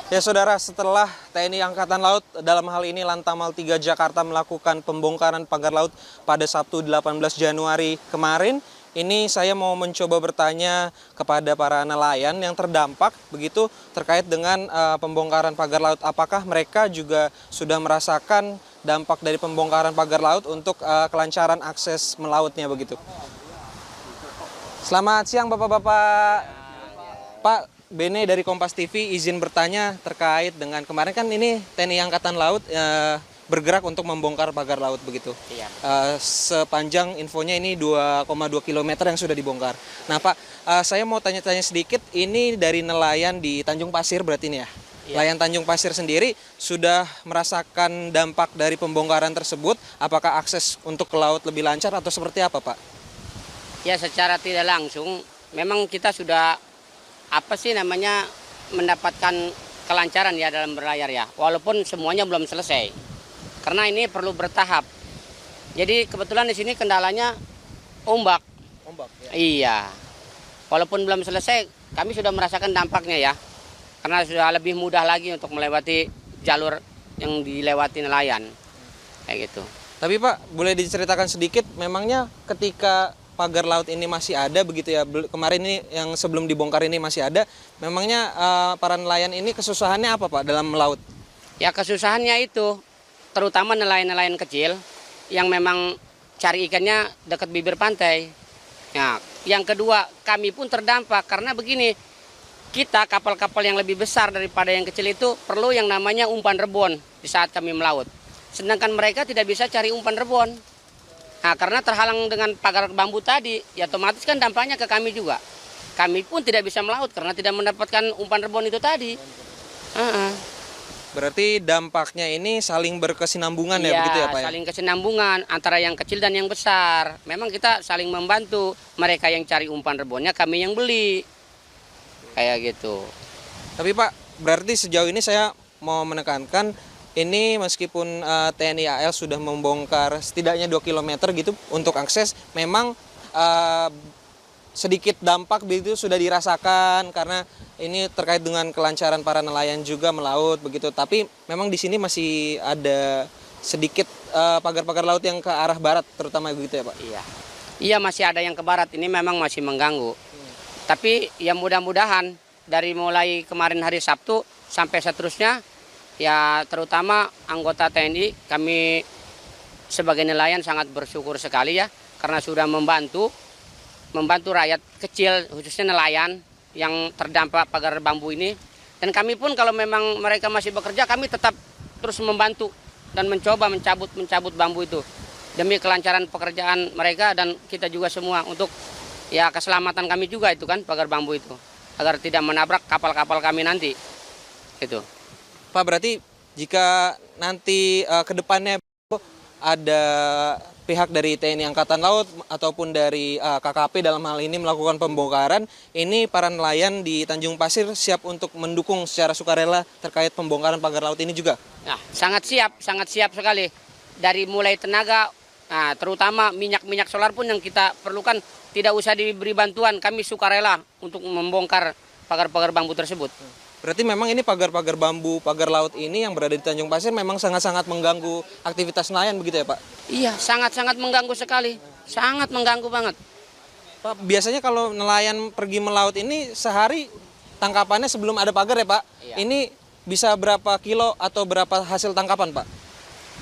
Ya saudara, setelah TNI Angkatan Laut dalam hal ini Lantamal 3 Jakarta melakukan pembongkaran pagar laut pada Sabtu 18 Januari kemarin, ini saya mau mencoba bertanya kepada para nelayan yang terdampak begitu terkait dengan pembongkaran pagar laut. Apakah mereka juga sudah merasakan dampak dari pembongkaran pagar laut untuk kelancaran akses melautnya begitu? Selamat siang Bapak-bapak. Pak, Bene dari Kompas TV izin bertanya terkait dengan kemarin kan ini TNI Angkatan Laut bergerak untuk membongkar pagar laut begitu. Iya. Sepanjang infonya ini 2,2 km yang sudah dibongkar. Nah Pak, saya mau tanya-tanya sedikit, ini dari nelayan di Tanjung Pasir berarti ini ya? Iya. Nelayan Tanjung Pasir sendiri sudah merasakan dampak dari pembongkaran tersebut, apakah akses untuk ke laut lebih lancar atau seperti apa Pak? Ya, secara tidak langsung memang kita sudah mendapatkan kelancaran ya dalam berlayar ya, walaupun semuanya belum selesai karena ini perlu bertahap. Jadi kebetulan di sini kendalanya ombak. Ya. Iya, walaupun belum selesai kami sudah merasakan dampaknya ya, karena sudah lebih mudah lagi untuk melewati jalur yang dilewati nelayan kayak gitu. Tapi Pak, boleh diceritakan sedikit, memangnya ketika pagar laut ini masih ada begitu ya, kemarin ini yang sebelum dibongkar ini masih ada, memangnya para nelayan ini kesusahannya apa Pak dalam melaut? Ya, kesusahannya itu terutama nelayan-nelayan kecil yang memang cari ikannya dekat bibir pantai. Nah, yang kedua kami pun terdampak karena begini, kita kapal-kapal yang lebih besar daripada yang kecil itu perlu yang namanya umpan rebon di saat kami melaut. Sedangkan mereka tidak bisa cari umpan rebon. Nah, karena terhalang dengan pagar bambu tadi, ya otomatis kan dampaknya ke kami juga. Kami pun tidak bisa melaut karena tidak mendapatkan umpan rebon itu tadi. Berarti dampaknya ini saling berkesinambungan ya begitu ya Pak ya? Saling kesinambungan antara yang kecil dan yang besar. Memang kita saling membantu. Mereka yang cari umpan rebonnya, kami yang beli. Kayak gitu. Tapi Pak, berarti sejauh ini saya mau menekankan, ini meskipun TNI AL sudah membongkar setidaknya 2 km gitu untuk akses, memang sedikit dampak begitu sudah dirasakan karena ini terkait dengan kelancaran para nelayan juga melaut begitu. Tapi memang di sini masih ada sedikit pagar-pagar laut yang ke arah barat terutama begitu ya Pak? Iya. Iya, masih ada yang ke barat, ini memang masih mengganggu. Tapi ya mudah-mudahan dari mulai kemarin hari Sabtu sampai seterusnya, ya terutama anggota TNI, kami sebagai nelayan sangat bersyukur sekali ya, karena sudah membantu rakyat kecil, khususnya nelayan yang terdampak pagar bambu ini. Dan kami pun kalau memang mereka masih bekerja, kami tetap terus membantu dan mencoba mencabut bambu itu demi kelancaran pekerjaan mereka dan kita juga semua, untuk ya keselamatan kami juga itu kan, pagar bambu itu, agar tidak menabrak kapal-kapal kami nanti gitu. Pak, berarti jika nanti ke depannya ada pihak dari TNI Angkatan Laut ataupun dari KKP dalam hal ini melakukan pembongkaran, ini para nelayan di Tanjung Pasir siap untuk mendukung secara sukarela terkait pembongkaran pagar laut ini juga? Nah, sangat siap sekali. Dari mulai tenaga, nah, terutama minyak solar pun yang kita perlukan, tidak usah diberi bantuan, kami sukarela untuk membongkar pagar-pagar bambu tersebut. Berarti memang ini pagar-pagar bambu, pagar laut ini yang berada di Tanjung Pasir memang sangat-sangat mengganggu aktivitas nelayan begitu ya Pak? Iya, sangat-sangat mengganggu sekali. Sangat mengganggu banget. Pak, biasanya kalau nelayan pergi melaut ini sehari tangkapannya sebelum ada pagar ya Pak? Iya. Ini bisa berapa kilo atau berapa hasil tangkapan Pak?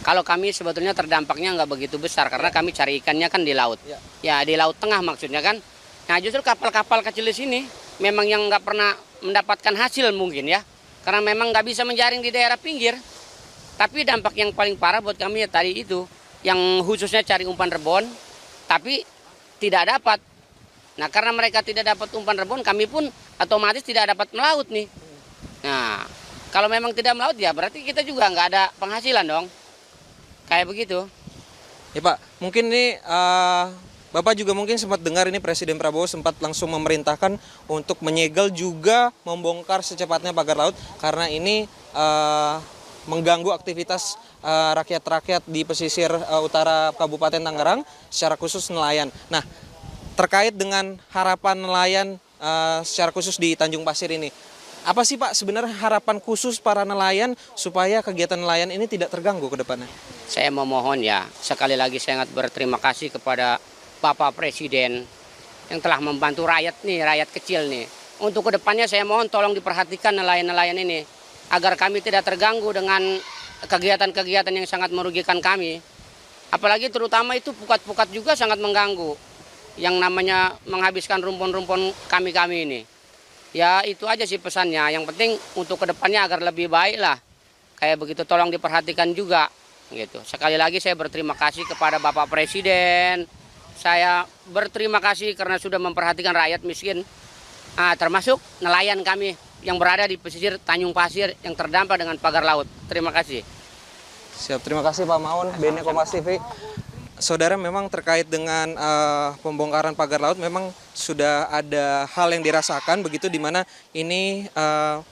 Kalau kami sebetulnya terdampaknya nggak begitu besar karena kami cari ikannya kan di laut. Ya. Ya, di laut tengah maksudnya kan. Nah, justru kapal-kapal kecil di sini memang yang nggak pernah mendapatkan hasil mungkin ya, karena memang nggak bisa menjaring di daerah pinggir. Tapi dampak yang paling parah buat kami ya tadi itu, yang khususnya cari umpan rebon, tapi tidak dapat. Nah, karena mereka tidak dapat umpan rebon, kami pun otomatis tidak dapat melaut nih. Nah, kalau memang tidak melaut ya berarti kita juga nggak ada penghasilan dong. Kayak begitu. Ya Pak, mungkin ini Bapak juga mungkin sempat dengar ini Presiden Prabowo sempat langsung memerintahkan untuk menyegel juga membongkar secepatnya pagar laut karena ini mengganggu aktivitas rakyat-rakyat di pesisir utara Kabupaten Tangerang, secara khusus nelayan. Nah, terkait dengan harapan nelayan secara khusus di Tanjung Pasir ini, Apa sih Pak sebenarnya harapan khusus para nelayan supaya kegiatan nelayan ini tidak terganggu ke depannya? Saya memohon ya, sekali lagi saya sangat berterima kasih kepada Bapak Presiden yang telah membantu rakyat nih, rakyat kecil nih. Untuk kedepannya saya mohon tolong diperhatikan nelayan-nelayan ini, agar kami tidak terganggu dengan kegiatan-kegiatan yang sangat merugikan kami. Apalagi terutama itu pukat-pukat juga sangat mengganggu, yang namanya menghabiskan rumpun-rumpun kami-kami ini. Ya itu aja sih pesannya, yang penting untuk kedepannya agar lebih baik lah. Kayak begitu tolong diperhatikan juga. Gitu. Sekali lagi saya berterima kasih kepada Bapak Presiden. Saya berterima kasih karena sudah memperhatikan rakyat miskin, termasuk nelayan kami yang berada di pesisir Tanjung Pasir yang terdampak dengan pagar laut. Terima kasih. Siap, terima kasih Pak Maun, BNI Kompas TV. Saudara, memang terkait dengan pembongkaran pagar laut memang sudah ada hal yang dirasakan begitu, di mana ini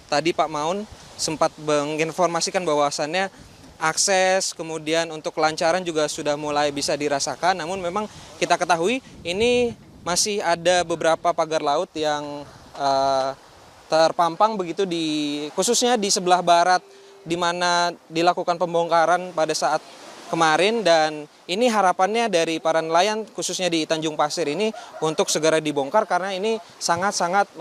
tadi Pak Maun sempat menginformasikan bahwasannya akses kemudian untuk kelancaran juga sudah mulai bisa dirasakan. Namun memang kita ketahui ini masih ada beberapa pagar laut yang terpampang begitu khususnya di sebelah barat di mana dilakukan pembongkaran pada saat kemarin, dan ini harapannya dari para nelayan khususnya di Tanjung Pasir ini untuk segera dibongkar karena ini sangat-sangat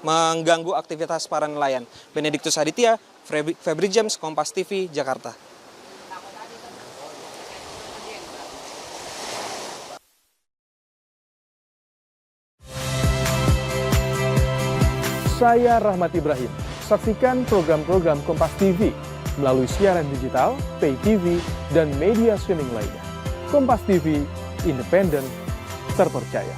mengganggu aktivitas para nelayan. Benediktus Aditya, Febri James, Kompas TV, Jakarta. Saya Rahmat Ibrahim. Saksikan program-program Kompas TV melalui siaran digital, pay TV, dan media streaming lainnya. Kompas TV, independen, terpercaya.